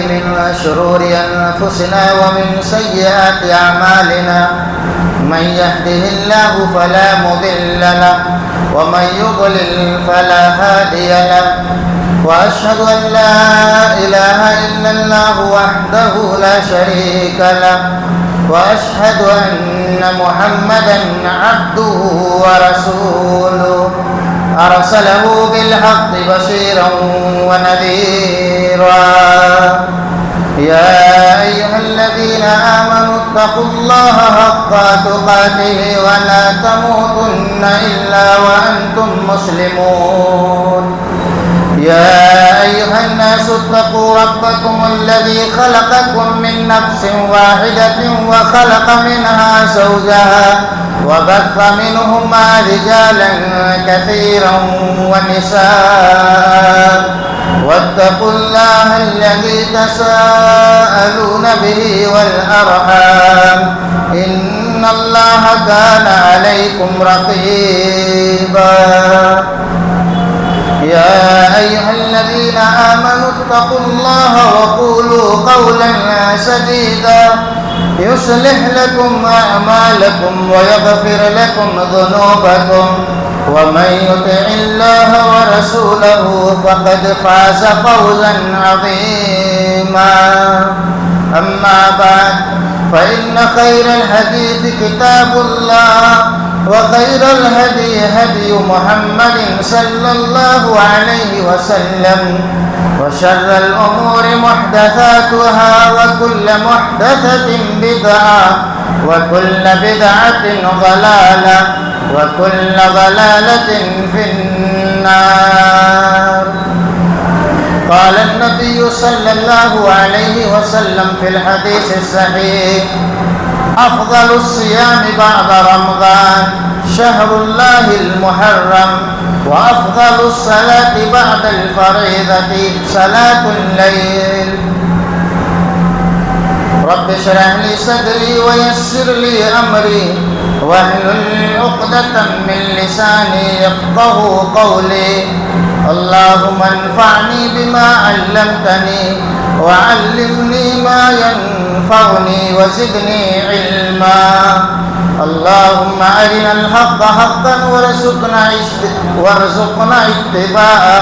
من شرور أنفسنا ومن سيئات أعمالنا من يهده الله فلا مضل له ومن يضلل فلا هادي له وأشهد أن لا إله إلا الله وحده لا شريك له وأشهد أن محمدا عبده ورسوله أرسله بالحق بشيرا ونذيرا يا أيها الذين آمنوا اتقوا الله حق تقاته ولا تموتن إلا وأنتم مسلمون يا أيها الناس اتقوا ربكم الذي خلقكم من نفس واحدة وخلق منها زوجها وبث منهما رجالا كثيرا ونساء واتقوا الله الذي تساءلون به والأرحام إن الله كان عليكم رقيبا يا أيها الذين آمنوا اتقوا الله وقولوا قولا سديدا يصلح لكم أعمالكم ويغفر لكم ذنوبكم ومن يطع الله ورسوله فقد فاز فوزا عظيما أما بعد فإن خير الحديث كتاب الله وخير الهدي هدي محمد صلى الله عليه وسلم وشر الأمور محدثاتها وكل محدثة بدعة وكل بدعة ضلالة وكل ضلالة في النار. قال النبي صلى الله عليه وسلم في الحديث الصحيح أفضل الصيام بعد رمضان شهر الله المحرم وأفضل الصلاة بعد الفريضة صلاة الليل. رب اشرح لي صدري ويسر لي أمري واحلل عقدة من لساني يفقه قولي. اللهم انفعني بما علمتني وعلمني ما ينفعني وزدني علما. اللهم أرنا الحق حقا وارزقنا اتباعه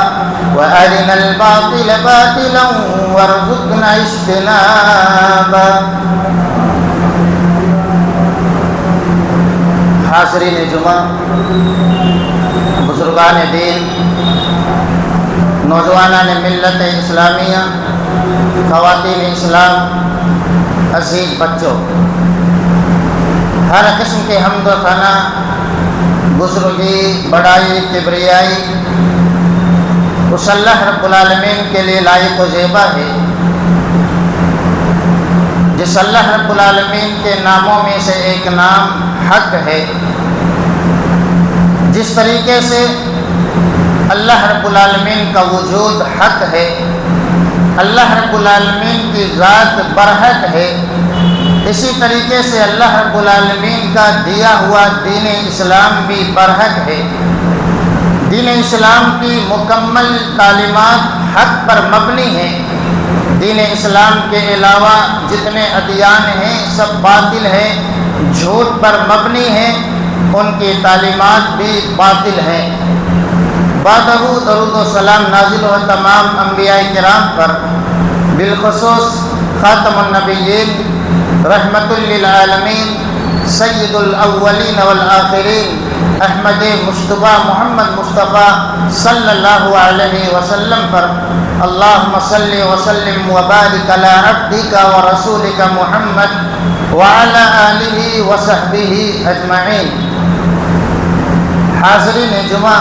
وأرنا الباطل باطلا وارزقنا اجتنابه. حاضرین جمعہ، بزرگان دین، نوجوانان ملت اسلامیہ، خواتین اسلام، عزیز بچوں، ہر قسم کے حمد و ثنا، بزرگی، بڑائی، کبریائی اس اللہ رب العالمین کے لیے لائق و زیبا ہے جس اللہ رب العالمین کے ناموں میں سے ایک نام حق ہے. جس طریقے سے اللہ رب العالمین کا وجود حق ہے، اللہ رب العالمین کی ذات برحق ہے، اسی طریقے سے اللہ رب العالمین کا دیا ہوا دین اسلام بھی برحق ہے. دین اسلام کی مکمل تعلیمات حق پر مبنی ہیں. دین اسلام کے علاوہ جتنے ادیان ہیں سب باطل ہیں، جھوٹ پر مبنی ہیں، ان کی تعلیمات بھی باطل ہیں. بعدہ درود و سلام نازل ہو تمام انبیاء کرام پر، بالخصوص خاتم النبیین، رحمت للعالمین، سید الاولین والآخرین، احمد مصطفیٰ محمد مصطفیٰ صلی اللہ علیہ وسلم پر. اللہم صلی وسلم وبارک علی عبدک ورسولک محمد وعلی آلہ وصحبہ اجمعین. حاضرین جمعہ،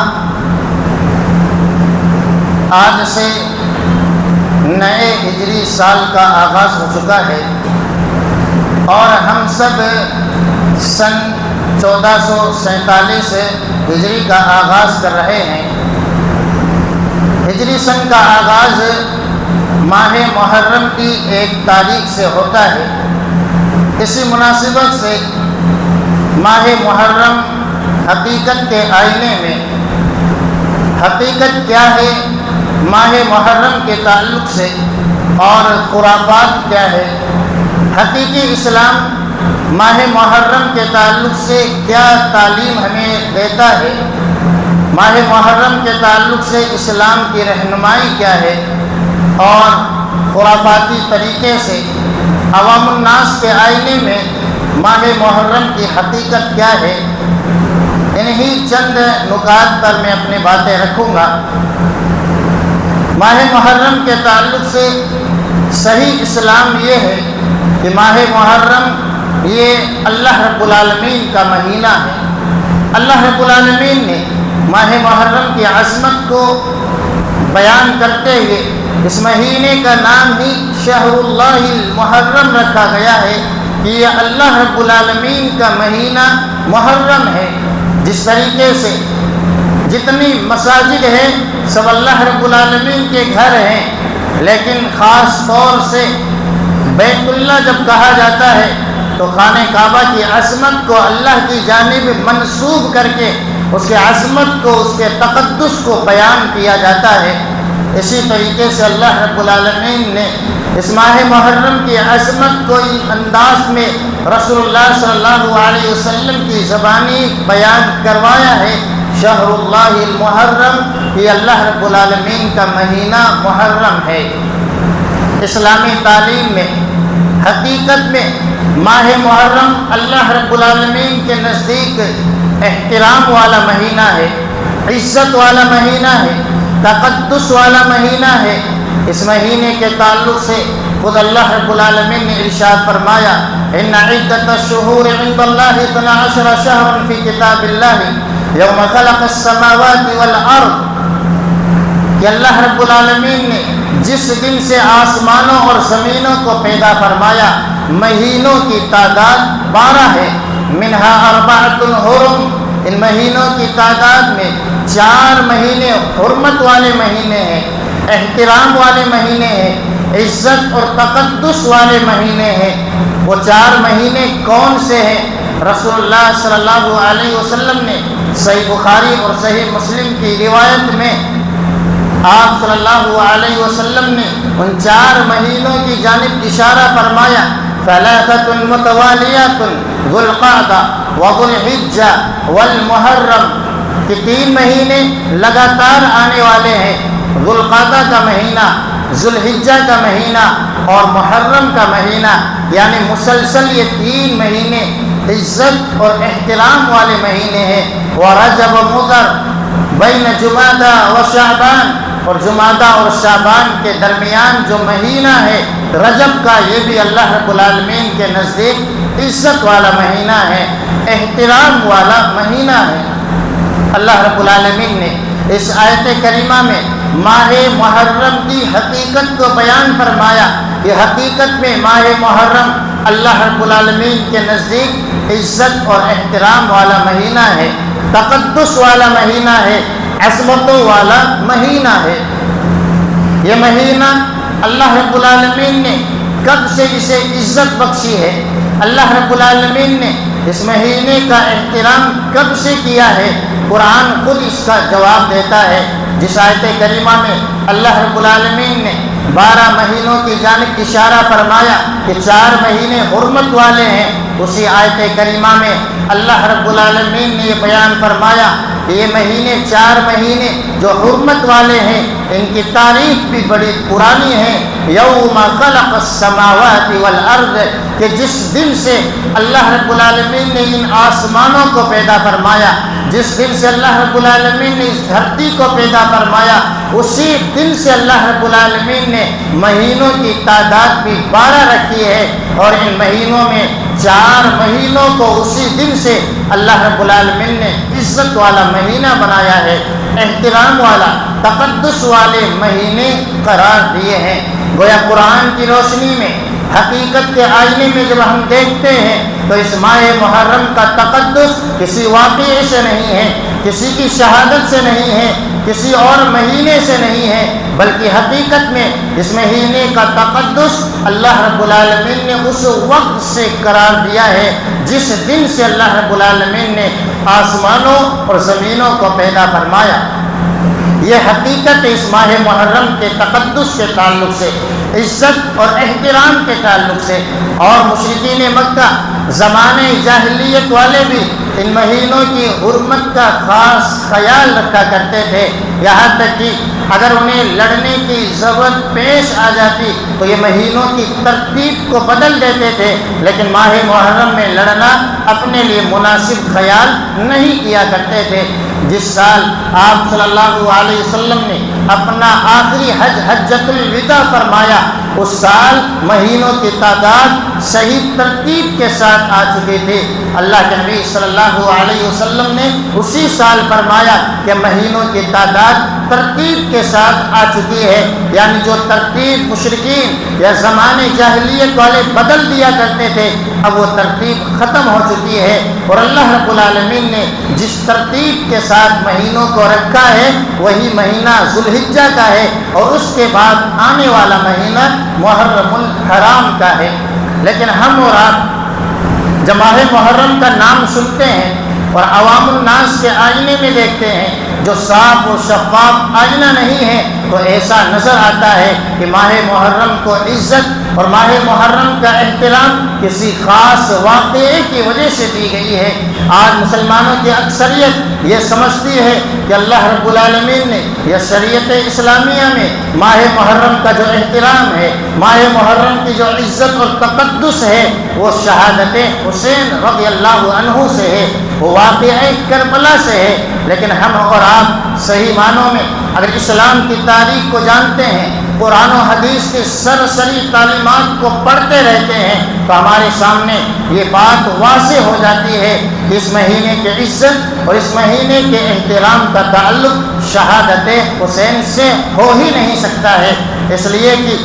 آج سے نئے ہجری سال کا آغاز ہو چکا ہے اور ہم سب سن 1447 ہجری کا آغاز کر رہے ہیں. ہجری سن کا آغاز ماہ محرم کی 1 تاریخ سے ہوتا ہے. اسی مناسبت سے ماہ محرم حقیقت کے آئینے میں حقیقت کیا ہے ماہ محرم کے تعلق سے اور خرافات کیا ہے، حقیقی اسلام ماہ محرم کے تعلق سے کیا تعلیم ہمیں دیتا ہے، ماہ محرم کے تعلق سے اسلام کی رہنمائی کیا ہے، اور خرافاتی طریقے سے عوام الناس کے آئینے میں ماہ محرم کی حقیقت کیا ہے، انہی چند نکات پر میں اپنی باتیں رکھوں گا۔ ماہ محرم کے تعلق سے صحیح اسلام یہ ہے کہ ماہ محرم یہ اللہ رب العالمین کا مہینہ ہے۔ اللہ رب العالمین نے ماہ محرم کی عظمت کو بیان کرتے ہوئے اس مہینے کا نام ہی شہر اللہ المحرم رکھا گیا ہے کہ یہ اللہ رب العالمین کا مہینہ محرم ہے۔ جس طریقے سے جتنی مساجد ہیں سب اللہ رب العالمین کے گھر ہیں، لیکن خاص طور سے بیت اللہ جب کہا جاتا ہے تو خانہ کعبہ کی عظمت کو اللہ کی جانب منسوب کر کے اس کے عظمت کو، اس کے تقدس کو بیان کیا جاتا ہے۔ اسی طریقے سے اللہ رب العالمین نے اس ماہ محرم کی عظمت کو اس انداز میں رسول اللہ صلی اللہ علیہ وسلم کی زبانی بیان کروایا ہے۔ شہر اللہ المحرم، یہ اللہ رب العالمین کا مہینہ محرم ہے۔ اسلامی تعلیم میں حقیقت میں ماہ محرم اللہ رب العالمین کے نزدیک احترام والا مہینہ ہے، عزت والا مہینہ ہے، تقدس والا مہینہ ہے۔ اس مہینے کے تعلق سے خود اللہ رب العالمین نے ارشاد فرمایا، ان عدۃ الشہور عند اللہ 12 شہرا فی کتاب اللہ یوم خلق السماوات والارض، کہ اللہ رب العالمین نے جس دن سے آسمانوں اور زمینوں کو پیدا فرمایا مہینوں کی تعداد 12 ہے۔ منہا 4 حرم، ان مہینوں کی تعداد میں 4 مہینے حرمت والے مہینے ہیں، احترام والے مہینے ہیں، عزت اور تقدس والے مہینے ہیں۔ وہ 4 مہینے کون سے ہیں؟ رسول اللہ صلی اللہ علیہ وسلم نے صحیح بخاری اور صحیح مسلم کی روایت میں آپ صلی اللہ علیہ وسلم نے ان 4 مہینوں کی جانب اشارہ فرمایا، ثلاثة متوالیات ذو القعدہ وذو الحجہ والمحرم، کہ 3 مہینے لگاتار آنے والے ہیں، ذو القعدہ کا مہینہ، ذو الحجہ کا مہینہ اور محرم کا مہینہ، یعنی مسلسل یہ 3 مہینے عزت اور احترام والے مہینے ہیں۔ ورجب مضر بین جمادہ و شعبان، اور جمادہ اور شعبان کے درمیان جو مہینہ ہے رجب کا، یہ بھی اللہ رب العالمین کے نزدیک عزت والا مہینہ ہے، احترام والا مہینہ ہے۔ اللہ رب العالمین نے اس آیت کریمہ میں ماہ محرم کی حقیقت کو بیان فرمایا۔ یہ حقیقت میں ماہ محرم اللہ رب العالمین کے نزدیک عزت اور احترام والا مہینہ ہے، تقدس والا مہینہ ہے، عظمتوں والا مہینہ ہے۔ یہ مہینہ اللہ رب العالمین نے کب سے اسے عزت بخشی ہے، اللہ رب العالمین نے اس مہینے کا احترام کب سے کیا ہے، قرآن خود اس کا جواب دیتا ہے۔ جس آیت کریمہ میں اللہ رب العالمین نے 12 مہینوں کی جانب اشارہ فرمایا کہ 4 مہینے حرمت والے ہیں، اسی آیت کریمہ میں اللہ رب العالمین نے یہ بیان فرمایا کہ یہ مہینے 4 مہینے جو حرمت والے ہیں ان کی تاریخ بھی بڑی پرانی ہے۔ یوم خلق السماوات والارض، کہ جس دن سے اللہ رب العالمین نے ان آسمانوں کو پیدا فرمایا، جس دن سے اللہ رب العالمین نے اس دھرتی کو پیدا فرمایا، اسی دن سے اللہ رب العالمین نے مہینوں کی تعداد بھی 12 رکھی ہے، اور ان مہینوں میں 4 مہینوں کو اسی دن سے اللہ رب العالمین نے عزت والا مہینہ بنایا ہے، احترام والا، تقدس والے مہینے قرار دیے ہیں۔ گویا قرآن کی روشنی میں حقیقت کے آئینے میں جب ہم دیکھتے ہیں تو اس ماہ محرم کا تقدس کسی واقعے سے نہیں ہے، کسی کی شہادت سے نہیں ہے، کسی اور مہینے سے نہیں ہے، بلکہ حقیقت میں اس مہینے کا تقدس اللہ رب العالمین نے اس وقت سے قرار دیا ہے جس دن سے اللہ رب العالمین نے آسمانوں اور زمینوں کو پیدا فرمایا۔ یہ حقیقت اس ماہ محرم کے تقدس کے تعلق سے۔ عزت اور احترام کے تعلق سے، اور مشرکین مکہ زمانے جاہلیت والے بھی ان مہینوں کی حرمت کا خاص خیال رکھا کرتے تھے، یہاں تک کہ اگر انہیں لڑنے کی ضرورت پیش آ جاتی تو یہ مہینوں کی ترتیب کو بدل دیتے تھے، لیکن ماہ محرم میں لڑنا اپنے لیے مناسب خیال نہیں کیا کرتے تھے۔ جس سال آپ صلی اللہ علیہ وسلم نے اپنا آخری حج حجۃ الوداع فرمایا، اس سال مہینوں کی تعداد صحیح ترتیب کے ساتھ آ چکی تھی۔ اللہ کے نبی صلی اللہ علیہ وسلم نے اسی سال فرمایا کہ مہینوں کی تعداد ترتیب کے ساتھ آ چکی ہے، یعنی جو ترتیب مشرکین یا زمانے جاہلیت والے بدل دیا کرتے تھے، اب وہ ترتیب ختم ہو چکی ہے، اور اللہ رب العالمین نے جس ترتیب کے ساتھ مہینوں کو رکھا ہے وہی مہینہ ذوالحجہ کا ہے، اور اس کے بعد آنے والا مہینہ محرم الحرام کا ہے۔ لیکن ہم اور آپ جب ماہ محرم کا نام سنتے ہیں اور عوام الناس کے آئینے میں دیکھتے ہیں جو صاف و شفاف آئینہ نہیں ہے، تو ایسا نظر آتا ہے کہ ماہ محرم کو عزت اور ماہ محرم کا احترام کسی خاص واقعے کی وجہ سے دی گئی ہے۔ آج مسلمانوں کی اکثریت یہ سمجھتی ہے کہ اللہ رب العالمین نے یا شریعت اسلامیہ میں ماہ محرم کا جو احترام ہے، ماہ محرم کی جو عزت اور تقدس ہے، وہ شہادت حسین رضی اللہ عنہ سے ہے، وہ واقعہ کربلا سے ہے۔ لیکن ہم اور آپ صحیح معنوں میں اگر اسلام کی تاریخ کو جانتے ہیں، قرآن و حدیث کی سرسری تعلیمات کو پڑھتے رہتے ہیں، تو ہمارے سامنے یہ بات واضح ہو جاتی ہے کہ اس مہینے کی عزت اور اس مہینے کے احترام کا تعلق شہادت حسین سے ہو ہی نہیں سکتا ہے، اس لیے کہ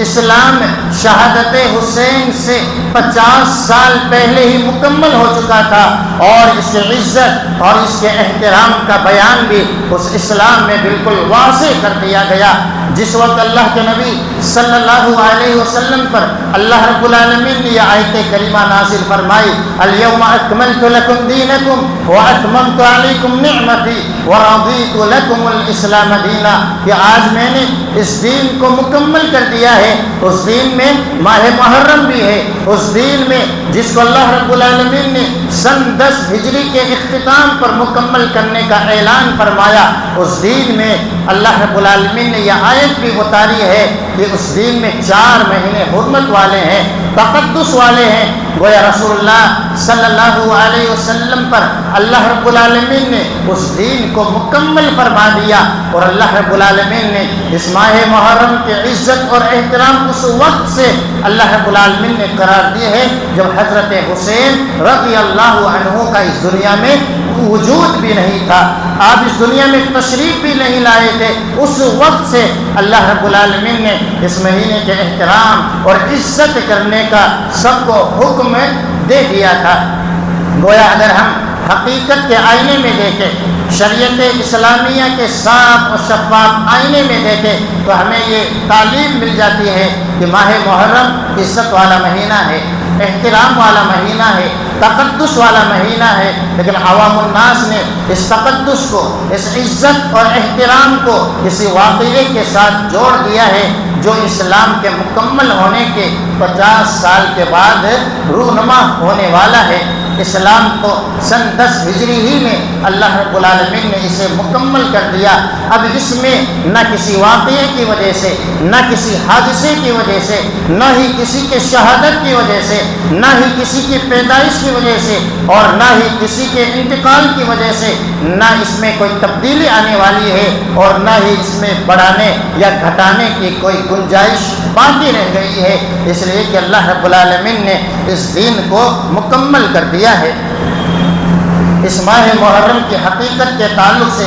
اسلام میں شہادت حسین سے 50 سال پہلے ہی مکمل ہو چکا تھا، اور اس کی عزت اور اس کے احترام کا بیان بھی اس اسلام میں بالکل واضح کر دیا گیا۔ جس وقت اللہ کے نبی صلی اللہ علیہ وسلم پر اللہ رب العالمین نے یہ آیت کریمہ نازل فرمائی، الیوم اکملت لکم دینکم واتممت علیکم نعمتی ورضیت لکم الاسلام دینا، کہ آج میں نے اس دین کو مکمل کر دیا ہے۔ اس دین میں ماہ محرم بھی ہے، اس دین میں جس کو اللہ رب العالمین نے سن 10 ہجری کے اختتام پر مکمل کرنے کا اعلان فرمایا، اس دین میں اللہ رب العالمین نے یہ آیت بھی اتاری ہے کہ اس دین میں 4 مہینے حرمت والے ہیں، تقدس والے ہیں۔ گویا رسول اللہ صلی اللہ علیہ وسلم پر اللہ رب العالمین نے اس دین کو مکمل فرما دیا، اور اللہ رب العالمین نے اس ماہ محرم کی عزت اور احترام اس وقت سے اللہ رب العالمین نے قرار دی ہے جب حضرت حسین رضی اللہ عنہ کا اس دنیا میں وجود بھی نہیں تھا، آپ اس دنیا میں تشریف بھی نہیں لائے تھے۔ اس وقت سے اللہ رب العالمین نے اس مہینے کے احترام اور عزت کرنے کا سب کو حکم دے دیا تھا۔ گویا اگر ہم حقیقت کے آئینے میں دیکھیں، شریعت اسلامیہ کے صاف و شفاف آئینے میں دیکھیں، تو ہمیں یہ تعلیم مل جاتی ہے کہ ماہ محرم عزت والا مہینہ ہے، احترام والا مہینہ ہے، تقدس والا مہینہ ہے، لیکن عوام الناس نے اس تقدس کو، اس عزت اور احترام کو کسی واقعے کے ساتھ جوڑ دیا ہے جو اسلام کے مکمل ہونے کے 50 سال کے بعد رونما ہونے والا ہے۔ اسلام کو سن 10 ہجری ہی میں اللہ رب العالمین نے اسے مکمل کر دیا۔ اب اس میں نہ کسی واقعے کی وجہ سے، نہ کسی حادثے کی وجہ سے، نہ ہی کسی کے شہادت کی وجہ سے، نہ ہی کسی کی پیدائش کی وجہ سے، اور نہ ہی کسی کے انتقال کی وجہ سے، نہ اس میں کوئی تبدیلی آنے والی ہے، اور نہ ہی اس میں بڑھانے یا گھٹانے کی کوئی گنجائش باقی رہ گئی ہے، اس لیے کہ اللہ رب العالمین نے اس دین کو مکمل کر دیا ہے۔ اس ماہ محرم کی حقیقت کے تعلق سے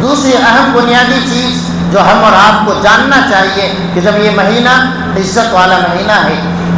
دوسری اہم بنیادی چیز جو ہم اور آپ کو جاننا چاہیے کہ جب یہ مہینہ عزت والا مہینہ ہے،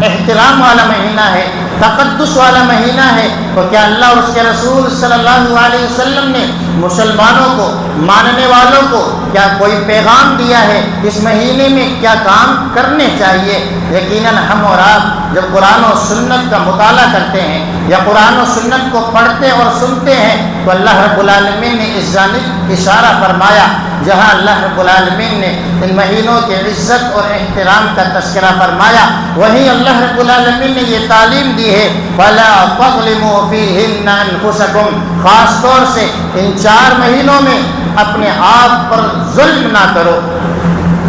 احترام والا مہینہ ہے، تقدس والا مہینہ ہے، تو کیا اللہ اور اس کے رسول صلی اللہ علیہ وسلم نے مسلمانوں کو، ماننے والوں کو کیا کوئی پیغام دیا ہے اس مہینے میں کیا کام کرنے چاہیے؟ یقیناً ہم اور آپ جب قرآن و سنت کا مطالعہ کرتے ہیں یا قرآن و سنت کو پڑھتے اور سنتے ہیں تو اللہ رب العالمین نے اس جانب اشارہ فرمایا، جہاں اللہ رب العالمین نے ان مہینوں کے عزت اور احترام کا تذکرہ فرمایا، وہیں اللہ رب العالمین نے یہ تعلیم دی ہے فَلَا تَظْلِمُوا فِيهِنَّ أَنفُسَكُمْ، خاص طور سے ان 4 مہینوں میں اپنے آپ پر ظلم نہ کرو۔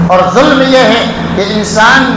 اور ظلم یہ ہے کہ انسان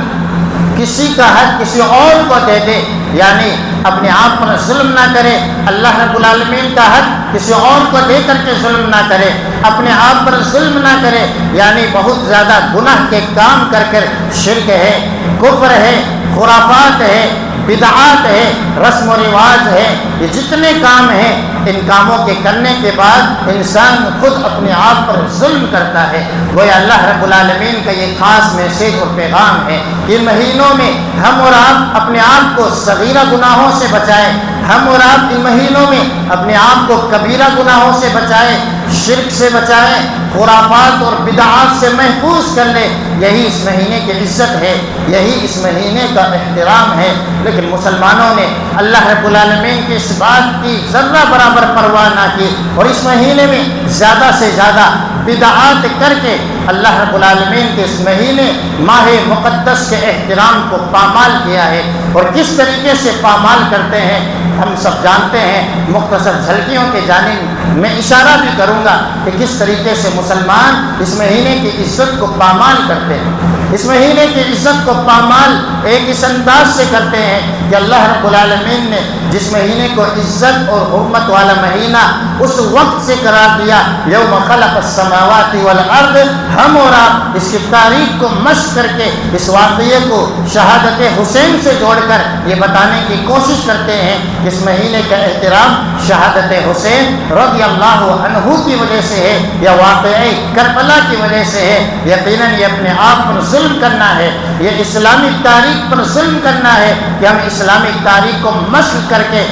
کسی کا حق کسی اور کو دے دے، یعنی اپنے آپ پر ظلم نہ کرے، اللہ رب العالمین کا حق کسی اور کو دے کر کے ظلم نہ کرے، اپنے آپ پر ظلم نہ کرے، یعنی بہت زیادہ گناہ کے کام کر شرک ہے، کفر ہے، خرافات ہے، بدعات ہے، رسم و رواج ہے، یہ جتنے کام ہیں ان کاموں کے کرنے کے بعد انسان خود اپنے آپ پر ظلم کرتا ہے۔ گویا اللہ رب العالمین کا یہ خاص میسیج اور پیغام ہے کہ ان مہینوں میں ہم اور آپ اپنے آپ کو صغیرہ گناہوں سے بچائیں، ہم اور آپ ان مہینوں میں اپنے آپ کو کبیرہ گناہوں سے بچائیں، شرک سے بچائیں، خرافات اور بدعات سے محفوظ کر لیں۔ یہی اس مہینے کی عزت ہے، یہی اس مہینے کا احترام ہے۔ لیکن مسلمانوں نے اللہ رب العالمین کی اس بات کی ذرہ برابر پرواہ نہ کی اور اس مہینے میں زیادہ سے زیادہ بدعات کر کے اللہ رب العالمین کے اس مہینے ماہ مقدس کے احترام کو پامال کیا ہے۔ اور کس طریقے سے پامال کرتے ہیں ہم سب جانتے ہیں، مختصر جھلکیوں کے جانب میں اشارہ بھی کروں گا کہ کس طریقے سے مسلمان اس مہینے کی عزت کو پامال کرتے ہیں۔ اس مہینے کی عزت کو پامال ایک اس انداز سے کرتے ہیں کہ اللہ رب العالمین نے جس مہینے کو عزت اور حرمت والا مہینہ اس وقت سے قرار دیا یوم خلق السماوات والارض، ہم اور آپ اس کی تاریخ کو مشق کر کے اس واقعے کو شہادت حسین سے جوڑ کر یہ بتانے کی کوشش کرتے ہیں کہ اس مہینے کا احترام شہادت حسین رضی اللہ عنہ کی وجہ سے ہے یا واقعہ کربلا کی وجہ سے ہے۔ یقیناً یہ اپنے آپ پر ظلم کرنا ہے، یہ اسلامی تاریخ پر ظلم کرنا ہے کہ ہم اسلامی تاریخ کو مشق کر کے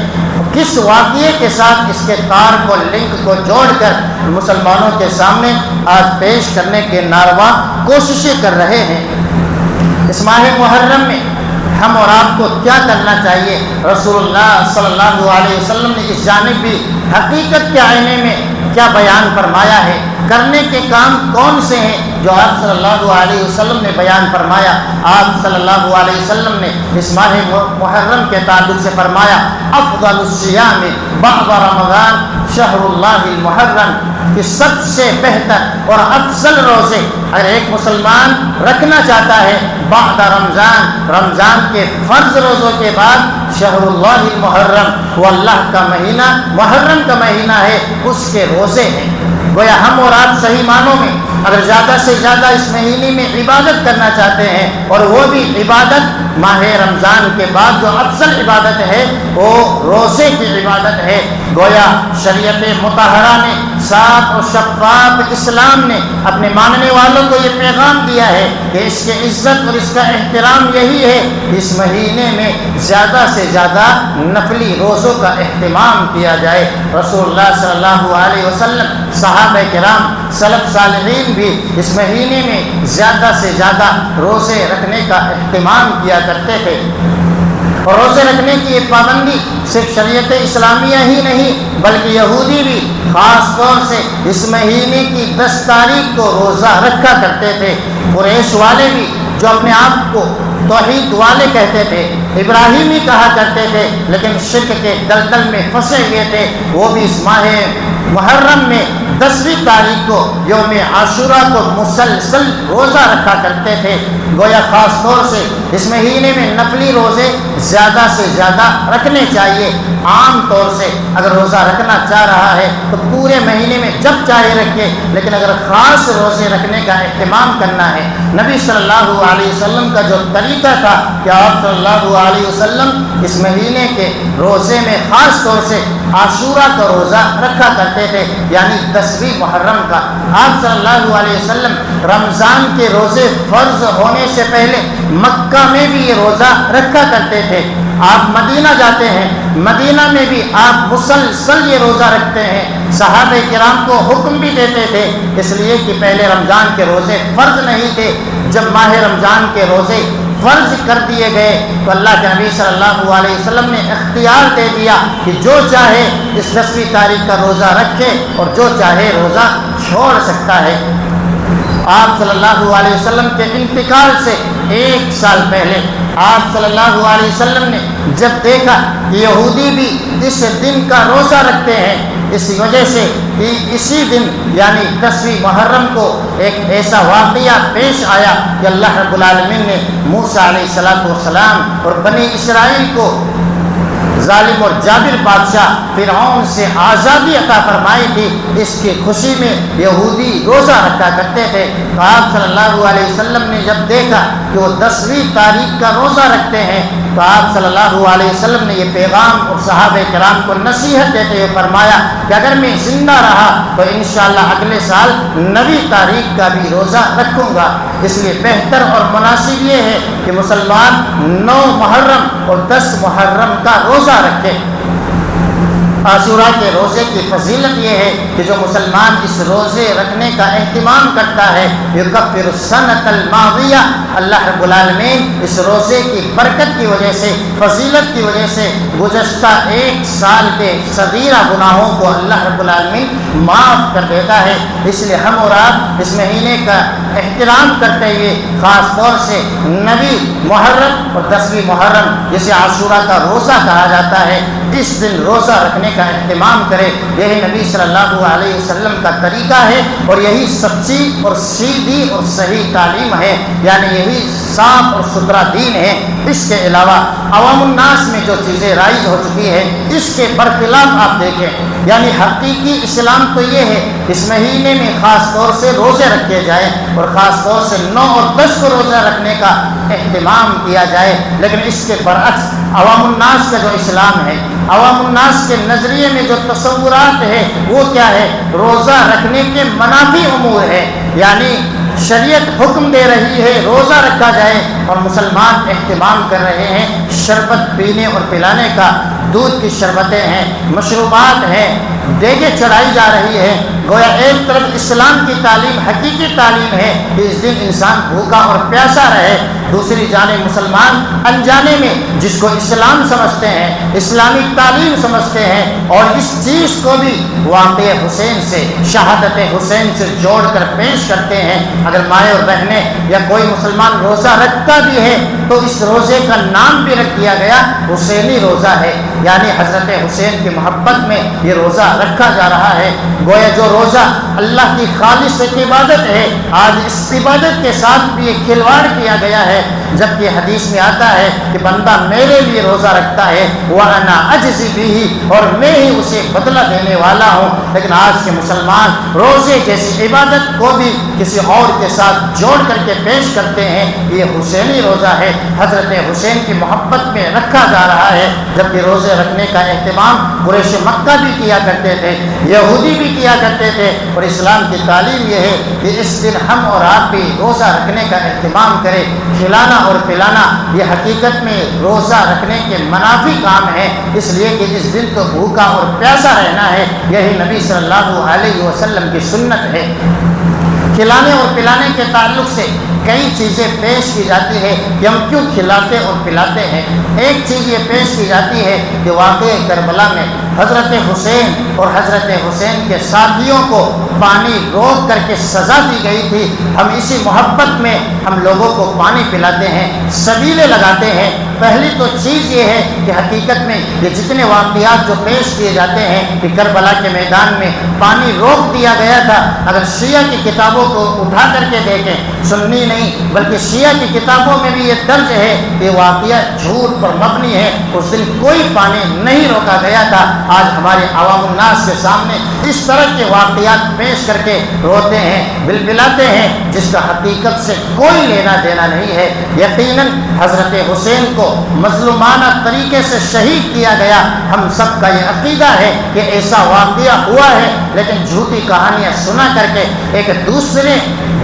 کس واقعے کے ساتھ اس کے تار کو لنک کو جوڑ کر مسلمانوں کے سامنے آج پیش کرنے کے ناروا کوششیں کر رہے ہیں۔ اس ماہ محرم میں ہم اور آپ کو کیا کرنا چاہیے؟ رسول اللہ صلی اللہ علیہ وسلم نے اس جانب بھی حقیقت کے آئینے میں کیا بیان فرمایا ہے، کرنے کے کام کون سے ہیں جو آپ صلی اللہ علیہ وسلم نے بیان فرمایا۔ آپ صلی اللہ علیہ وسلم نے اس ماہ محرم کے تعلق سے فرمایا افضل الصیام بعد رمضان شہر اللہ المحرم، کہ سب سے بہتر اور افضل روزے اگر ایک مسلمان رکھنا چاہتا ہے بعد رمضان، رمضان کے فرض روزوں کے بعد شہر اللہ المحرم، وہ اللہ کا مہینہ محرم کا مہینہ ہے، اس کے روزے ہیں۔ گویا ہم اور آپ صحیح معنوں میں اگر زیادہ سے زیادہ اس مہینے میں عبادت کرنا چاہتے ہیں اور وہ بھی عبادت ماہ رمضان کے بعد جو افضل عبادت ہے وہ روزے کی عبادت ہے۔ گویا شریعت مطہرہ نے صاف اور شفاف اسلام نے اپنے ماننے والوں کو یہ پیغام دیا ہے کہ اس کی عزت اور اس کا احترام یہی ہے کہ اس مہینے میں زیادہ سے زیادہ نفلی روزوں کا اہتمام کیا جائے۔ رسول اللہ صلی اللہ علیہ وسلم، صحابہ کرام، سلف صالحین بھی اس مہینے میں زیادہ سے زیادہ روزے رکھنے کا اہتمام کیا کرتے تھے۔ اور روزے رکھنے کی یہ پابندی صرف شریعت اسلامیہ ہی نہیں بلکہ یہودی بھی خاص طور سے اس مہینے کی 10 تاریخ کو روزہ رکھا کرتے تھے۔ قریش والے بھی جو اپنے آپ کو توحید والے کہتے تھے، ابراہیمی کہا کرتے تھے، لیکن شرک کے دلدل میں پھنسے ہوئے تھے، وہ بھی اس ماہ محرم میں 10ویں تاریخ کو یوم عاشورہ کو مسلسل روزہ رکھا کرتے تھے۔ گویا خاص طور سے اس مہینے میں نفلی روزے زیادہ سے زیادہ رکھنے چاہیے۔ عام طور سے اگر روزہ رکھنا چاہ رہا ہے تو پورے مہینے میں جب چاہے رکھے، لیکن اگر خاص روزے رکھنے کا اہتمام کرنا ہے، نبی صلی اللہ علیہ وسلم کا جو طریقہ تھا کہ آپ صلی اللہ علیہ وسلم اس مہینے کے روزے میں خاص طور سے عاشورہ کا روزہ رکھا کرتے تھے، یعنی 10ویں محرم کا۔ آپ صلی اللہ علیہ وسلم رمضان کے روزے فرض ہونے سے پہلے مکہ میں بھی یہ روزہ رکھا کرتے تھے۔ آپ مدینہ جاتے ہیں، مدینہ میں بھی آپ مسلسل یہ روزہ رکھتے ہیں۔ صحابہ کرام کو حکم بھی دیتے تھے، اس لیے کہ پہلے رمضان کے روزے فرض نہیں تھے۔ جب ماہ رمضان کے روزے فرض کر دیے گئے تو اللہ کے نبی صلی اللہ علیہ وسلم نے اختیار دے دیا کہ جو چاہے اس 10ویں تاریخ کا روزہ رکھے اور جو چاہے روزہ چھوڑ سکتا ہے۔ آپ صلی اللہ علیہ وسلم کے انتقال سے 1 سال پہلے آپ صلی اللہ علیہ وسلم نے جب دیکھا کہ یہودی بھی اس دن کا روزہ رکھتے ہیں، اس وجہ سے کہ اسی دن یعنی 10ویں محرم کو ایک ایسا واقعہ پیش آیا کہ اللہ رب العالمین نے موسیٰ علیہ السلام اور بنی اسرائیل کو ظالم اور جابر بادشاہ فرعون سے آزادی عطا فرمائی تھی، اس کی خوشی میں یہودی روزہ رکھا کرتے تھے۔ تو آپ صلی اللہ علیہ وسلم نے جب دیکھا کہ وہ 10ویں تاریخ کا روزہ رکھتے ہیں تو آپ صلی اللہ علیہ وسلم نے یہ پیغام اور صحابہ کرام کو نصیحت دیتے ہوئے فرمایا کہ اگر میں زندہ رہا تو انشاءاللہ اگلے سال 9ویں تاریخ کا بھی روزہ رکھوں گا۔ اس لیے بہتر اور مناسب یہ ہے کہ مسلمان 9 محرم اور 10 محرم کا روزہ رکھے۔ عاشوراء کے روزے کی فضیلت یہ ہے کہ جو مسلمان اس روزے رکھنے کا اہتمام کرتا ہے یکفر السنۃ الماضیہ، اللہ رب العالمین اس روزے کی برکت کی وجہ سے، فضیلت کی وجہ سے گزشتہ 1 سال کے صغیرہ گناہوں کو اللہ رب العالمین معاف کر دیتا ہے۔ اس لیے ہم اور آپ اس مہینے کا احترام کرتے ہوئے خاص طور سے 9ویں محرم اور 10ویں محرم جسے عاشوراء کا روزہ کہا جاتا ہے، اس دن روزہ رکھنے کا اہتمام کرے۔ یہی نبی صلی اللہ علیہ وسلم کا طریقہ ہے اور یہی سچی اور سیدھی اور صحیح تعلیم ہے، یعنی یہی صاف اور ستھرا دین ہے۔ اس کے علاوہ عوام الناس میں جو چیزیں رائج ہو چکی ہیں اس کے برخلاف آپ دیکھیں، یعنی حقیقی اسلام تو یہ ہے اس مہینے میں خاص طور سے روزے رکھے جائیں اور خاص طور سے 9 اور 10 کو روزہ رکھنے کا اہتمام کیا جائے، لیکن اس کے برعکس عوام الناس کا جو اسلام ہے، عوام الناس کے نظریے میں جو تصورات ہے وہ کیا ہے؟ روزہ رکھنے کے منافی امور ہے، یعنی شریعت حکم دے رہی ہے روزہ رکھا جائے اور مسلمان اہتمام کر رہے ہیں شربت پینے اور پلانے کا، دودھ کی شربتیں ہیں، مشروبات ہیں، دیگیں چڑھائی جا رہی ہے۔ گویا ایک طرف اسلام کی تعلیم حقیقی تعلیم ہے کہ اس دن انسان بھوکا اور پیاسا رہے، دوسری جانب مسلمان انجانے میں جس کو اسلام سمجھتے ہیں، اسلامی تعلیم سمجھتے ہیں اور اس چیز کو بھی واقعہ حسین سے، شہادت حسین سے جوڑ کر پیش کرتے ہیں۔ اگر مائیں اور بہنیں یا کوئی مسلمان روزہ رکھتا بھی ہے تو اس روزے کا نام بھی رکھ دیا گیا حسینی روزہ ہے، یعنی حضرت حسین کی محبت میں یہ روزہ رکھا جا رہا ہے۔ گویا جو روزہ اللہ کی خالص عبادت ہے، آج اس عبادت کے ساتھ بھی ایک کھلواڑ کیا گیا ہے، جبکہ حدیث میں آتا ہے کہ بندہ میرے لیے روزہ رکھتا ہے وَأَنَا أَجْزِي بِهِ، اور میں ہی اسے بدلہ دینے والا ہوں۔ لیکن آج کے مسلمان روزے جیسی عبادت کو بھی کسی اور کے ساتھ جوڑ کر کے پیش کرتے ہیں، یہ حسینی روزہ ہے، حضرت حسین کی محبت میں رکھا جا رہا ہے، جبکہ روزے رکھنے کا اہتمام قریش مکہ بھی کیا کرتے تھے، یہودی بھی کیا کرتے تھے، اور اسلام کی تعلیم یہ ہے کہ اس دن ہم اور آپ بھی روزہ رکھنے کا اہتمام کریں۔ کھلانا اور پلانا یہ حقیقت میں روزہ رکھنے کے منافی کام ہے، اس لیے کہ اس دن تو بھوکا اور پیاسا رہنا ہے، یہی نبی صلی اللہ علیہ وسلم کی سنت ہے۔ کھلانے اور پلانے کے تعلق سے کئی چیزیں پیش کی جاتی ہے کہ ہم کیوں کھلاتے اور پلاتے ہیں۔ ایک چیز یہ پیش کی جاتی ہے کہ واقعہ کربلا میں حضرت حسین اور حضرت حسین کے ساتھیوں کو پانی روک کر کے سزا دی گئی تھی، ہم اسی محبت میں ہم لوگوں کو پانی پلاتے ہیں، سبیلے لگاتے ہیں۔ پہلی تو چیز یہ ہے کہ حقیقت میں یہ جتنے واقعات جو پیش کیے جاتے ہیں کہ کربلا کے میدان میں پانی روک دیا گیا تھا، اگر شیعہ کی کتابوں کو اٹھا کر کے دیکھیں، سنی نہیں بلکہ شیعہ کی کتابوں میں بھی یہ درج ہے کہ واقعہ جھوٹ پر مبنی ہے، اس دن کوئی پانی نہیں روکا گیا تھا۔ آج ہمارے عوام الناس کے سامنے اس طرح کے واقعات پیش کر کے روتے ہیں، بلبلاتے ہیں، جس کا حقیقت سے کوئی لینا دینا نہیں ہے۔ یقیناً حضرت حسین کو مظلومانہ طریقے سے شہید کیا گیا، ہم سب کا یہ عقیدہ ہے کہ ایسا واقعہ ہوا ہے، لیکن جھوٹی کہانیاں سنا کر کے ایک دوسرے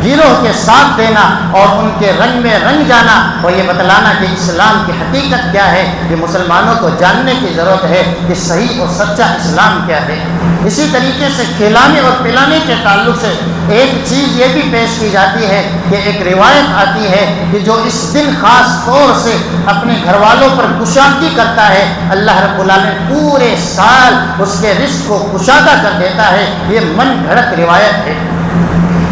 گروہ کے ساتھ دینا اور ان کے رنگ میں رنگ جانا اور یہ بتلانا کہ اسلام کی حقیقت کیا ہے، یہ مسلمانوں کو جاننے کی ضرورت ہے کہ صحیح اور سچا اسلام کیا ہے۔ اسی طریقے سے کھلانے اور پلانے کے تعلق سے ایک چیز یہ بھی پیش کی جاتی ہے کہ ایک روایت آتی ہے کہ جو اس دن خاص طور سے اپنے گھر والوں پر کشادگی کرتا ہے، اللہ رب العالمین پورے سال اس کے رزق کو کشادہ کر دیتا ہے۔ یہ من گھڑت روایت ہے،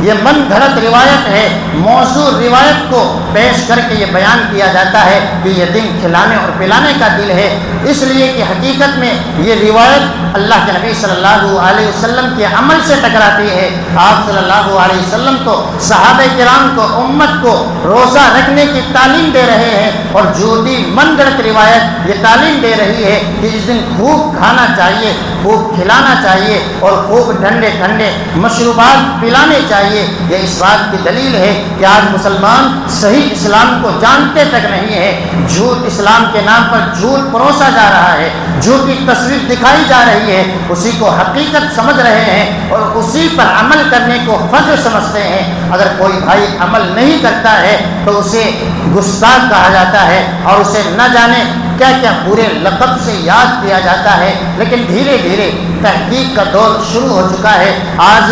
یہ من گھڑت روایت ہے، موضوع روایت کو پیش کر کے یہ بیان کیا جاتا ہے کہ یہ دن کھلانے اور پلانے کا دن ہے، اس لیے کہ حقیقت میں یہ روایت اللہ کے نبی صلی اللہ علیہ وسلم کے عمل سے ٹکراتی ہے۔ آپ صلی اللہ علیہ وسلم تو صحابہ کرام کو، امت کو روزہ رکھنے کی تعلیم دے رہے ہیں، اور جھوٹی من گھڑت روایت یہ تعلیم دے رہی ہے کہ اس دن خوب کھانا چاہیے، خوب کھلانا چاہیے اور خوب ٹھنڈے ٹھنڈے مشروبات پلانے چاہیے۔ یہ اس بات کی دلیل ہے کہ آج مسلمان صحیح اسلام کو جانتے تک نہیں ہے، جھوٹ اسلام کے نام پر جھوٹ پروسا جا رہا ہے، جھوٹی تصویر دکھائی جا رہی ہے، اسی کو حقیقت سمجھ رہے ہیں اور اسی پر عمل کرنے کو فجر سمجھتے ہیں۔ اگر کوئی بھائی عمل نہیں کرتا ہے تو اسے گستاخ کہا جاتا ہے اور اسے نہ جانے کیا کیا برے لقب سے یاد کیا جاتا ہے، لیکن دھیرے دھیرے تحقیق کا دور شروع ہو چکا ہے۔ آج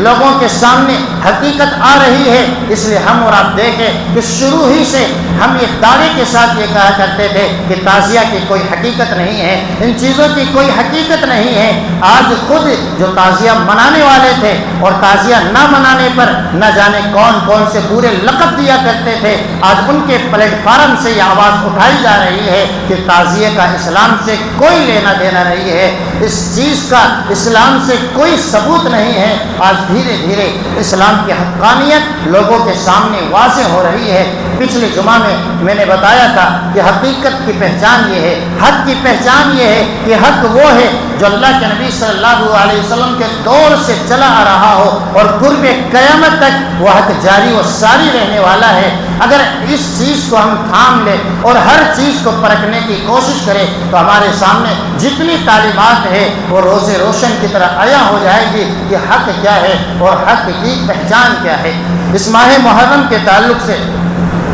لوگوں کے سامنے حقیقت آ رہی ہے، اس لیے ہم اور آپ دیکھیں کہ شروع ہی سے ہم یہ دعوے کے ساتھ یہ کہا کرتے تھے کہ تعزیہ کی کوئی حقیقت نہیں ہے، ان چیزوں کی کوئی حقیقت نہیں ہے۔ آج خود جو تعزیہ منانے والے تھے اور تعزیہ نہ منانے پر نہ جانے کون کون سے برے لقب دیا کرتے تھے، آج ان کے پلیٹ فارم سے یہ آواز اٹھائی جا رہی ہے کہ تعزیے کا اسلام سے کوئی لینا دینا نہیں ہے، اس چیز کا اسلام سے کوئی ثبوت نہیں ہے۔ آج دھیرے دھیرے اسلام کی حقانیت لوگوں کے سامنے واضح ہو رہی ہے۔ پچھلے جمعہ میں نے بتایا تھا کہ حقیقت کی پہچان یہ ہے، حق کی پہچان یہ ہے کہ حق وہ ہے جو اللہ کے نبی صلی اللہ علیہ وسلم کے دور سے چلا آ رہا ہو اور قرب قیامت تک وہ حق جاری و ساری رہنے والا ہے۔ اگر اس چیز کو ہم تھام لیں اور ہر چیز کو پرکھنے کی کوشش کریں تو ہمارے سامنے جتنی تعلیمات ہے وہ روز روشن کی طرح عیاں ہو جائے گی کہ حق کیا ہے اور حق کی پہچان کیا ہے۔ اس ماہ محرم کے تعلق سے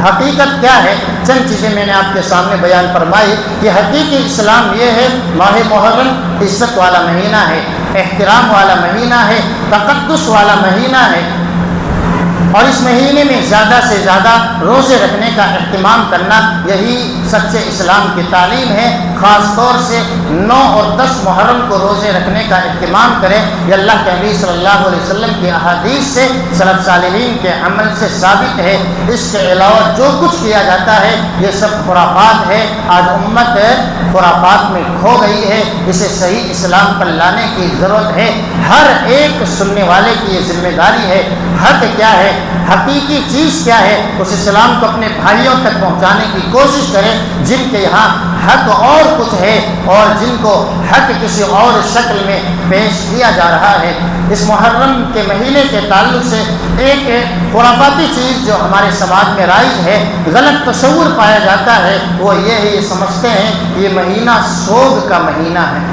حقیقت کیا ہے، چند چیزیں میں نے آپ کے سامنے بیان فرمائی کہ حقیقی اسلام یہ ہے، ماہ محرم عزت والا مہینہ ہے، احترام والا مہینہ ہے، تقدس والا مہینہ ہے، اور اس مہینے میں زیادہ سے زیادہ روزے رکھنے کا اہتمام کرنا یہی سچے اسلام کی تعلیم ہے۔ خاص طور سے 9 اور 10 محرم کو روزے رکھنے کا اہتمام کریں، یہ اللہ کے نبی صلی اللہ علیہ وسلم کی احادیث سے، سلف صالحین کے عمل سے ثابت ہے۔ اس کے علاوہ جو کچھ کیا جاتا ہے یہ سب خرافات ہے۔ آج امت خرافات میں کھو گئی ہے، اسے صحیح اسلام پر لانے کی ضرورت ہے۔ ہر ایک سننے والے کی یہ ذمہ داری ہے۔ حق کیا ہے، حقیقی چیز کیا ہے، اس اسلام کو اپنے بھائیوں تک پہنچانے کی کوشش کریں جن کے یہاں حق اور کچھ ہے اور جن کو حق کسی اور شکل میں پیش کیا جا رہا ہے۔ اس محرم کے مہینے کے تعلق سے ایک خرافاتی چیز جو ہمارے سماج میں رائج ہے، غلط تصور پایا جاتا ہے، وہ یہ سمجھتے ہیں کہ یہ مہینہ سوگ کا مہینہ ہے۔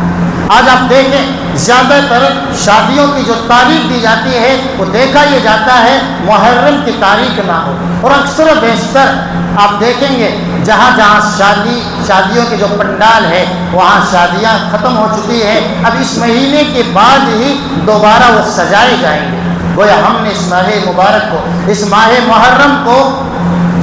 آج آپ دیکھیں زیادہ تر شادیوں کی جو تاریخ دی جاتی ہے وہ دیکھا یہ جاتا ہے محرم کی تاریخ نہ ہو، اور اکثر و بیشتر آپ دیکھیں گے جہاں جہاں شادیوں کے جو پنڈال ہے وہاں شادیاں ختم ہو چکی ہے، اب اس مہینے کے بعد ہی دوبارہ وہ سجائے جائیں گے۔ گویا ہم نے اس ماہ مبارک کو، اس ماہ محرم کو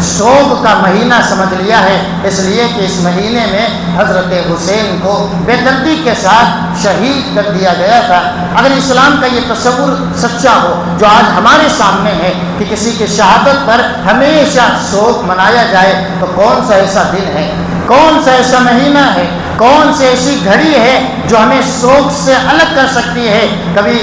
سوگ کا مہینہ سمجھ لیا ہے، اس لیے کہ اس مہینے میں حضرت حسین کو بے دردی کے ساتھ شہید کر دیا گیا تھا۔ اگر اسلام کا یہ تصور سچا ہو جو آج ہمارے سامنے ہے کہ کسی کی شہادت پر ہمیشہ سوگ منایا جائے، تو کون سا ایسا دن ہے، کون سا ایسا مہینہ ہے، کون سی ایسی گھڑی ہے جو ہمیں سوگ سے الگ کر سکتی ہے؟ کبھی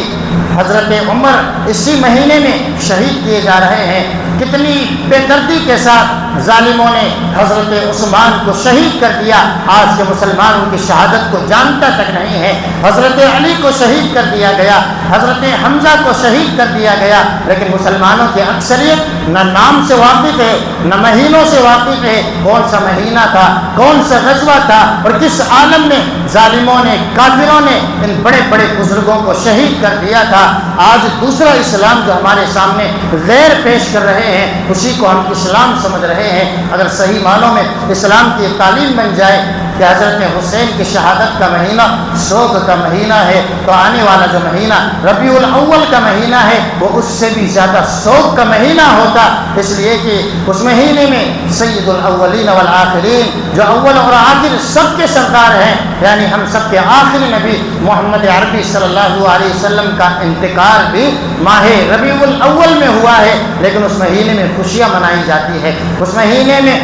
حضرت عمر اسی مہینے میں شہید کیے جا رہے ہیں، کتنی بے دردی کے ساتھ ظالموں نے حضرت عثمان کو شہید کر دیا، آج کے مسلمان ان کی شہادت کو جانتا تک نہیں ہے۔ حضرت علی کو شہید کر دیا گیا، حضرت حمزہ کو شہید کر دیا گیا، لیکن مسلمانوں کی اکثریت نہ نام سے واقف ہے نہ مہینوں سے واقف ہے، کون سا مہینہ تھا، کون سا غزوہ تھا، اور کس عالم میں ظالموں نے، کافروں نے ان بڑے بڑے بزرگوں کو شہید کر دیا تھا۔ آج دوسرا اسلام جو ہمارے سامنے غیر پیش کر رہے ہیں اسی کو ہم اسلام سمجھ رہے ہیں۔ اگر صحیح معنوں میں اسلام کی تعلیم بن جائے کہ حضرت حسین کی شہادت کا مہینہ سوگ کا مہینہ ہے، تو آنے والا جو مہینہ ربیع الاول کا مہینہ ہے وہ اس سے بھی زیادہ سوگ کا مہینہ ہوتا، اس لیے کہ اس مہینے میں سید الاولین والآخرین، جو اول اور آخر سب کے سردار ہیں، یعنی ہم سب کے آخری نبی محمد عربی صلی اللہ علیہ وسلم کا انتقال بھی ماہ ربیع الاول میں ہوا ہے، لیکن اس مہینے میں خوشیاں منائی جاتی ہے، اس مہینے میں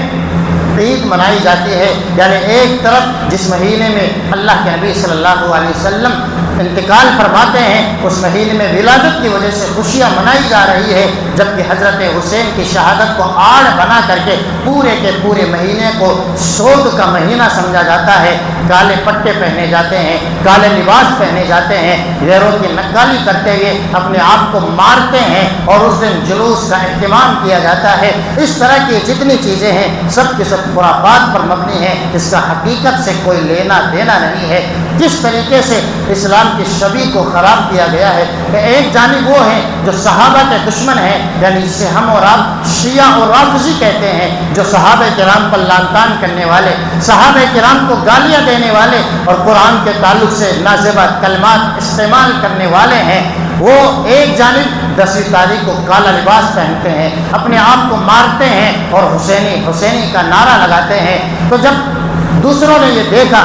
عید منائی جاتی ہے، یعنی ایک طرف جس مہینے میں اللہ کے نبی صلی اللہ علیہ وسلم انتقال فرماتے ہیں اس مہینے میں ولادت کی وجہ سے خوشیاں منائی جا رہی ہے، جبکہ حضرت حسین کی شہادت کو آڑ بنا کر کے پورے کے پورے مہینے کو سوگ کا مہینہ سمجھا جاتا ہے۔ کالے پٹے پہنے جاتے ہیں، کالے لباس پہنے جاتے ہیں، غیروں کی نقالی کرتے ہوئے اپنے آپ کو مارتے ہیں، اور اس دن جلوس کا اہتمام کیا جاتا ہے۔ اس طرح کی جتنی چیزیں ہیں سب کے سب خرافات پر مبنی ہیں، اس کا حقیقت سے کوئی لینا دینا نہیں ہے۔ جس طریقے سے اسلام کی شبیہ کو خراب کیا گیا ہے کہ ایک جانب وہ ہیں جو صحابہ کے دشمن ہیں، یعنی جسے ہم اور آپ شیعہ اور رافضی کہتے ہیں، جو صحابہ کرام پر لعن طعن کرنے والے، صحابہ کرام کو گالیاں دینے والے اور قرآن کے تعلق سے نازیبہ کلمات استعمال کرنے والے ہیں، وہ ایک جانب 10ویں تاریخ کو کالا لباس پہنتے ہیں، اپنے آپ کو مارتے ہیں اور حسینی حسینی کا نعرہ لگاتے ہیں۔ تو جب دوسروں نے یہ دیکھا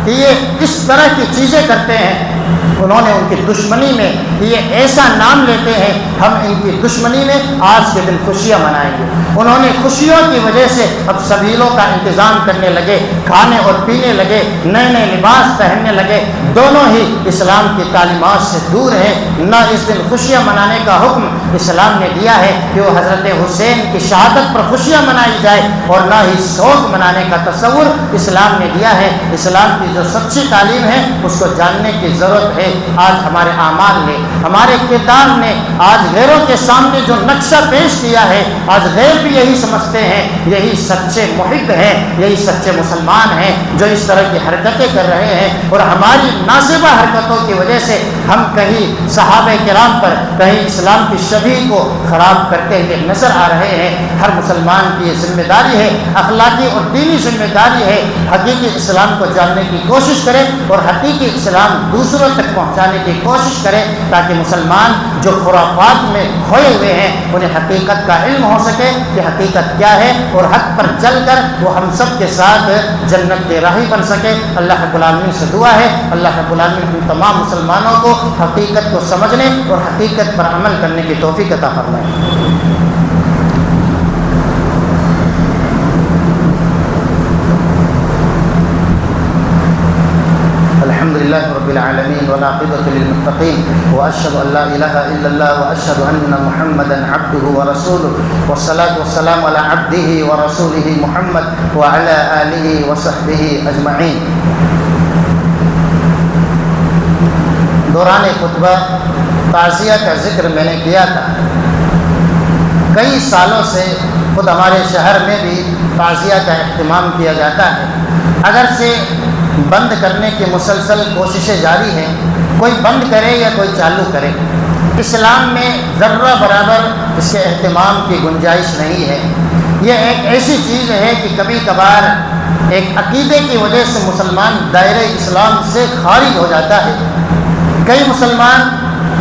کہ یہ اس طرح کی چیزیں کرتے ہیں، انہوں نے ان کی دشمنی میں یہ ایسا نام لیتے ہیں، ہم ان کی دشمنی میں آج کے دن خوشیاں منائیں گے۔ انہوں نے خوشیوں کی وجہ سے اب سبیلوں کا انتظام کرنے لگے، کھانے اور پینے لگے، نئے نئے لباس پہننے لگے، دونوں ہی اسلام کی تعلیمات سے دور ہیں۔ نہ اس دن خوشیاں منانے کا حکم اسلام نے دیا ہے کہ وہ حضرت حسین کی شہادت پر خوشیاں منائی جائے، اور نہ ہی سوگ منانے کا تصور اسلام نے دیا ہے۔ اسلام کی جو سچی تعلیم ہے اس کو جاننے کی ضرورت ہے۔ آج ہمارے اعمال نے، ہمارے کردار نے آج غیروں کے سامنے جو نقشہ پیش کیا ہے، آج غیر بھی یہی سمجھتے ہیں یہی سچے محب ہیں، یہی سچے مسلمان ہیں جو اس طرح کی حرکتیں کر رہے ہیں، اور ہماری ناصبہ حرکتوں کی وجہ سے ہم کہیں صحابہ کرام پر، کہیں اسلام کی شبیہ کو خراب کرتے ہوئے نظر آ رہے ہیں۔ ہر مسلمان کی یہ ذمہ داری ہے، اخلاقی اور دینی ذمہ داری ہے، حقیقی اسلام کو جاننے کی کوشش کرے اور حقیقی اسلام دوسروں تک پہنچانے کی کوشش کرے، تاکہ مسلمان جو خرافات میں کھوئے ہوئے ہیں انہیں حقیقت کا علم ہو سکے کہ حقیقت کیا ہے، اور حق پر چل کر وہ ہم سب کے ساتھ جنت کے راہی بن سکے۔ اللہ رب العالمین سے دعا ہے اللہ رب العالمین ہم تمام مسلمانوں کو حقیقت کو سمجھنے اور حقیقت پر عمل کرنے کی توفیق عطا فرمائے۔ الحمد لله رب العالمين والعاقبة للمتقين وأشهد أن لا إله إلا الله وأشهد أن محمدا عبده ورسوله والصلاة والسلام على عبده ورسوله محمد وعلى آله وصحبه أجمعين۔ دوران خطبہ تعزیہ کا ذکر میں نے کیا تھا۔ کئی سالوں سے خود ہمارے شہر میں بھی تعزیہ کا اہتمام کیا جاتا ہے، اگرچہ بند کرنے کی مسلسل کوششیں جاری ہیں، کوئی بند کرے یا کوئی چالو کرے، اسلام میں ذرہ برابر اس کے اہتمام کی گنجائش نہیں ہے۔ یہ ایک ایسی چیز ہے کہ کبھی کبھار ایک عقیدے کی وجہ سے مسلمان دائرہ اسلام سے خارج ہو جاتا ہے۔ کئی مسلمان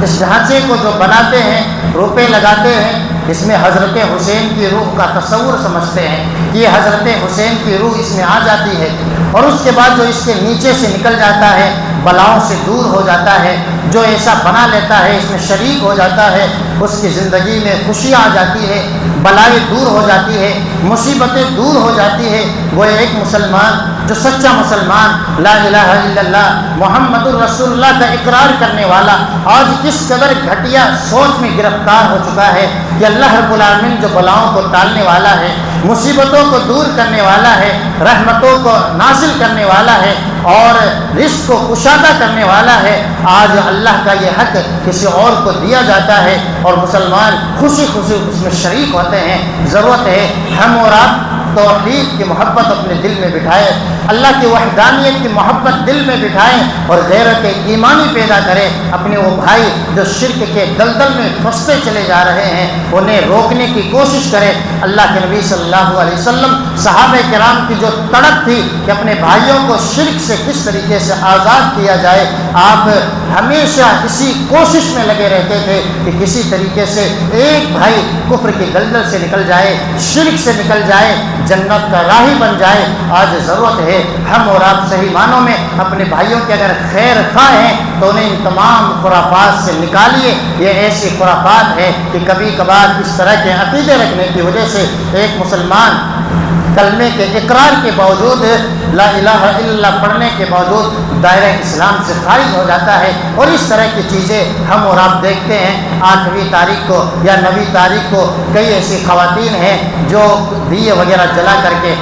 اس ڈھانچے کو جو بناتے ہیں، روپے لگاتے ہیں، اس میں حضرت حسین کی روح کا تصور سمجھتے ہیں کہ یہ حضرت حسین کی روح اس میں آ جاتی ہے، اور اس کے بعد جو اس کے نیچے سے نکل جاتا ہے بلاؤں سے دور ہو جاتا ہے، جو ایسا بنا لیتا ہے اس میں شریک ہو جاتا ہے، اس کی زندگی میں خوشیاں آ جاتی ہے، بلائیں دور ہو جاتی ہے، مصیبتیں دور ہو جاتی ہے۔ وہ ایک مسلمان جو سچا مسلمان لا الہ الا اللہ محمد الرسول اللہ کا اقرار کرنے والا آج کس قدر گھٹیا سوچ میں گرفتار ہو چکا ہے کہ اللہ رب العالمین جو بلاؤں کو ٹالنے والا ہے، مصیبتوں کو دور کرنے والا ہے، رحمتوں کو نازل کرنے والا ہے اور رزق کو کشادہ کرنے والا ہے، آج اللہ کا یہ حق کسی اور کو دیا جاتا ہے اور مسلمان خوشی خوشی اس میں شریک ہوتے ہیں۔ ضرورت ہے ہم اور آپ توحید کی محبت اپنے دل میں بٹھائے، اللہ کی وحدانیت کی محبت دل میں بٹھائیں اور غیرت ایمانی پیدا کریں۔ اپنے وہ بھائی جو شرک کے دلدل میں پھنستے چلے جا رہے ہیں انہیں روکنے کی کوشش کریں۔ اللہ کے نبی صلی اللہ علیہ وسلم صحابہ کرام کی جو تڑپ تھی کہ اپنے بھائیوں کو شرک سے کس طریقے سے آزاد کیا جائے، آپ ہمیشہ اسی کوشش میں لگے رہتے تھے کہ کسی طریقے سے ایک بھائی کفر کی دلدل سے نکل جائے، شرک سے نکل جائے، جنت کا راہی بن جائے۔ آج ضرورت ہے ہم اور آپ صحیح معنوں میں اپنے بھائیوں کے اگر خیر خواہ ہیں تو انہیں ان تمام خرافات سے نکالیے۔ یہ ایسی خرافات ہے کہ کبھی کبھار اس طرح کے عقیدے رکھنے کی وجہ سے ایک مسلمان کلمے کے اقرار کے باوجود، لا الہ الا اللہ پڑھنے کے باوجود دائرہ اسلام سے خارج ہو جاتا ہے۔ اور اس طرح کی چیزیں ہم اور آپ دیکھتے ہیں۔ 8ویں تاریخ کو یا 9ویں تاریخ کو کئی ایسی خواتین ہیں جو دیے وغیرہ جلا کر کے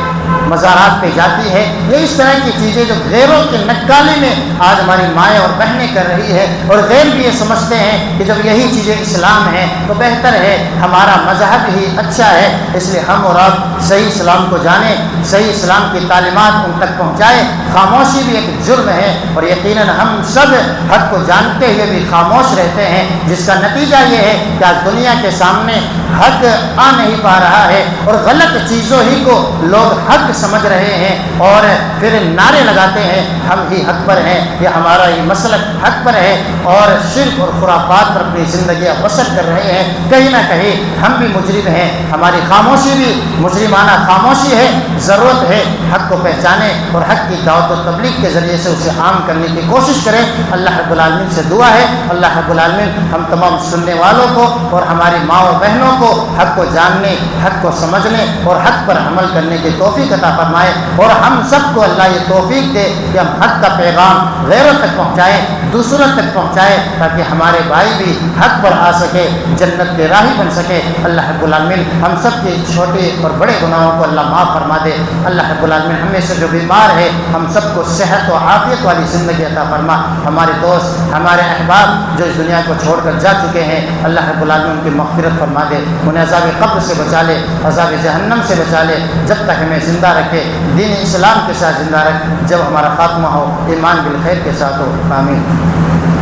مزارات پہ جاتی ہے۔ یہ اس طرح کی چیزیں جو غیروں کے نکالی میں آج ہماری مائیں اور بہنیں کر رہی ہے، اور غیر بھی یہ سمجھتے ہیں کہ جب یہی چیزیں اسلام ہیں تو بہتر ہے، ہمارا مذہب ہی اچھا ہے۔ اس لیے ہم اور آپ صحیح اسلام کو جانیں، صحیح اسلام کی تعلیمات ان تک پہنچائیں۔ خاموشی بھی ایک جرم ہے اور یقیناً ہم سب حق کو جانتے ہوئے بھی خاموش رہتے ہیں، جس کا نتیجہ یہ ہے کہ آج دنیا کے سامنے حق آ نہیں پا رہا ہے اور غلط چیزوں ہی کو لوگ حق سمجھ رہے ہیں اور پھر نعرے لگاتے ہیں ہم ہی حق پر ہیں، یہ ہمارا ہی مسلک حق پر ہے، اور شرک اور خرافات پر اپنی زندگیاں بسر کر رہے ہیں۔ کہیں نہ کہیں ہم بھی مجرم ہیں، ہماری خاموشی بھی مجرمانہ خاموشی ہے۔ ضرورت ہے حق کو پہچانے اور حق کی دعوت و تبلیغ کے ذریعے سے اسے عام کرنے کی کوشش کریں۔ اللہ رب العالمین سے دعا ہے اللہ رب العالمین ہم تمام سننے والوں کو اور ہماری ماں اور بہنوں کو حق کو جاننے، حق کو سمجھنے اور حق پر عمل کرنے کی توفیق عطا فرمائے، اور ہم سب کو اللہ یہ توفیق دے کہ ہم حق کا پیغام غیروں تک پہنچائیں، دوسروں تک پہنچائیں، تاکہ ہمارے بھائی بھی حق پر آ سکے، جنت کے راہی بن سکے۔ اللہ رب العالمین ہم سب کے چھوٹے اور بڑے گناہوں کو اللہ معاف فرما دے۔ اللہ رب العالمین ہمیں سے جو بیمار ہے ہم سب کو صحت و عافیت والی زندگی عطا فرما۔ ہمارے دوست، ہمارے احباب جو اس دنیا کو چھوڑ کر جا چکے ہیں اللہ رب العالمین ان کی مغفرت فرما دے، انہیں عذاب قبر سے بچا لے، عذاب جہنم سے بچا لے، جب تک ہمیں زندہ رکھے، دین اسلام کے ساتھ زندہ رکھ، جب ہمارا خاتمہ ہو ایمان بالخیر کے ساتھ ہو، آمین۔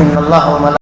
ان اللہ و